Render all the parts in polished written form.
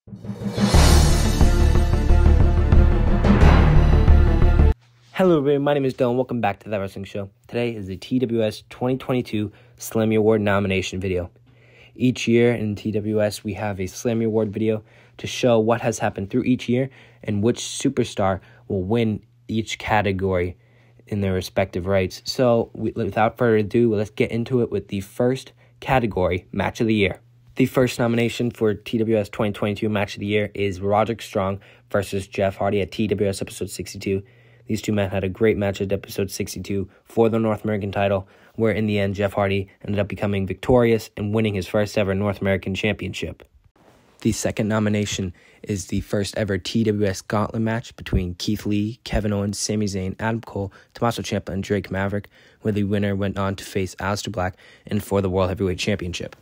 Hello everybody, my name is Dylan. Welcome back to The Wrestling Show. Today is the TWS 2022 Slammy Award nomination video. Each year in TWS, we have a Slammy Award video to show what has happened through each year and which superstar will win each category in their respective rights. So without further ado, let's get into it with the first category, Match of the Year. The first nomination for TWS 2022 Match of the Year is Roderick Strong versus Jeff Hardy at TWS episode 62. These two men had a great match at episode 62 for the North American title, where in the end Jeff Hardy ended up becoming victorious and winning his first ever North American Championship. The second nomination is the first ever TWS Gauntlet match between Keith Lee, Kevin Owens, Sami Zayn, Adam Cole, Tommaso Ciampa, and Drake Maverick, where the winner went on to face Aleister Black and for the World Heavyweight Championship.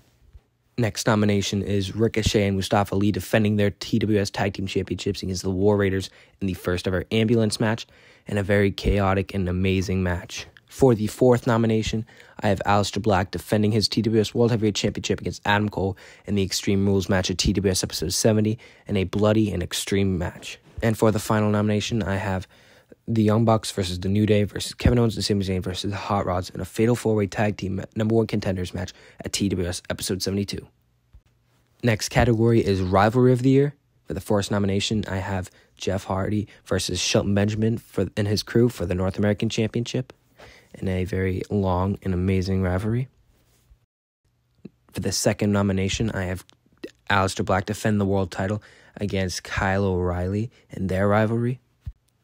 Next nomination is Ricochet and Mustafa Ali defending their TWS Tag Team Championships against the War Raiders in the first ever ambulance match, and a very chaotic and amazing match. For the fourth nomination, I have Aleister Black defending his TWS World Heavyweight Championship against Adam Cole in the Extreme Rules match at TWS episode 70, in a bloody and extreme match. And for the final nomination, I have the Young Bucks versus the New Day versus Kevin Owens and Sami Zayn versus the Hot Rods in a Fatal 4-Way Tag Team #1 Contenders match at TWS episode 72. Next category is Rivalry of the Year. For the first nomination, I have Jeff Hardy versus Shelton Benjamin and his crew for the North American Championship in a very long and amazing rivalry. For the second nomination, I have Aleister Black defend the world title against Kyle O'Reilly in their rivalry.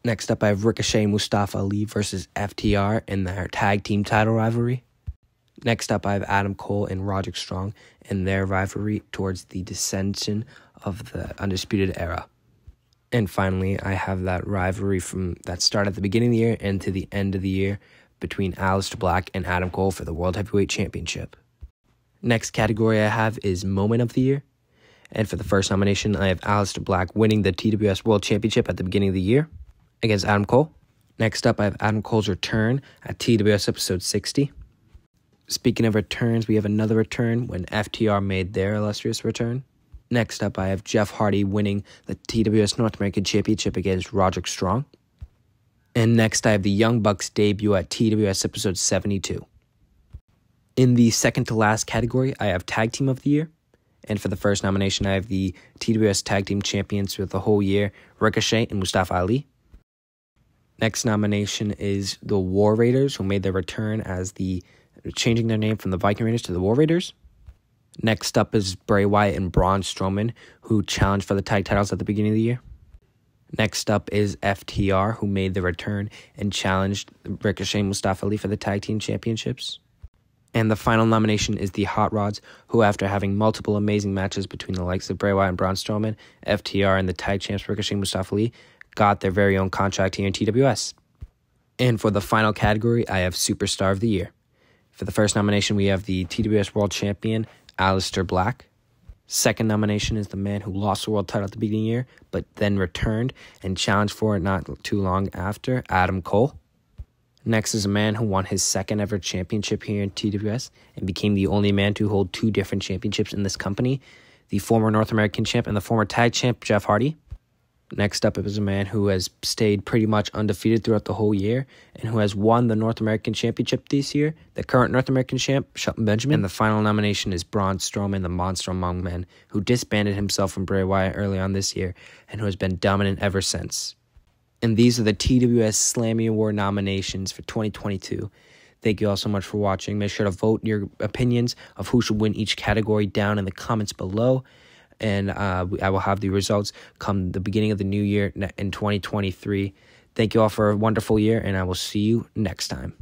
Next up, I have Ricochet and Mustafa Ali versus FTR in their tag team title rivalry. Next up, I have Adam Cole and Roderick Strong in their rivalry towards the dissension of the Undisputed Era. And finally, I have that rivalry from that start at the beginning of the year and to the end of the year between Aleister Black and Adam Cole for the World Heavyweight Championship. Next category I have is Moment of the Year. And for the first nomination, I have Aleister Black winning the TWS World Championship at the beginning of the year against Adam Cole. Next up, I have Adam Cole's return at TWS episode 60. Speaking of returns, we have another return when FTR made their illustrious return. Next up, I have Jeff Hardy winning the TWS North American Championship against Roderick Strong. And next, I have the Young Bucks debut at TWS episode 72. In the second to last category, I have Tag Team of the Year. And for the first nomination, I have the TWS Tag Team Champions for the whole year, Ricochet and Mustafa Ali. Next nomination is the War Raiders, who made their return as changing their name from the Viking Raiders to the War Raiders. Next up is Bray Wyatt and Braun Strowman, who challenged for the tag titles at the beginning of the year. Next up is FTR, who made the return and challenged Ricochet and Mustafa Ali for the tag team championships. And the final nomination is the Hot Rods, who after having multiple amazing matches between the likes of Bray Wyatt and Braun Strowman, FTR and the tag champs Ricochet and Mustafa Ali, got their very own contract here in TWS. And for the final category, I have Superstar of the Year. For the first nomination, we have the TWS World Champion, Aleister Black. Second nomination is the man who lost the world title at the beginning of the year, but then returned and challenged for it not too long after, Adam Cole. Next is a man who won his second ever championship here in TWS and became the only man to hold two different championships in this company, the former North American champ and the former tag champ, Jeff Hardy. Next up is a man who has stayed pretty much undefeated throughout the whole year and who has won the North American Championship this year, the current North American champ, Shelton Benjamin. And the final nomination is Braun Strowman, the Monster Among Men, who disbanded himself from Bray Wyatt early on this year and who has been dominant ever since. And these are the TWS Slammy Award nominations for 2022. Thank you all so much for watching. Make sure to vote your opinions of who should win each category down in the comments below. And I will have the results come the beginning of the new year in 2023. Thank you all for a wonderful year, and I will see you next time.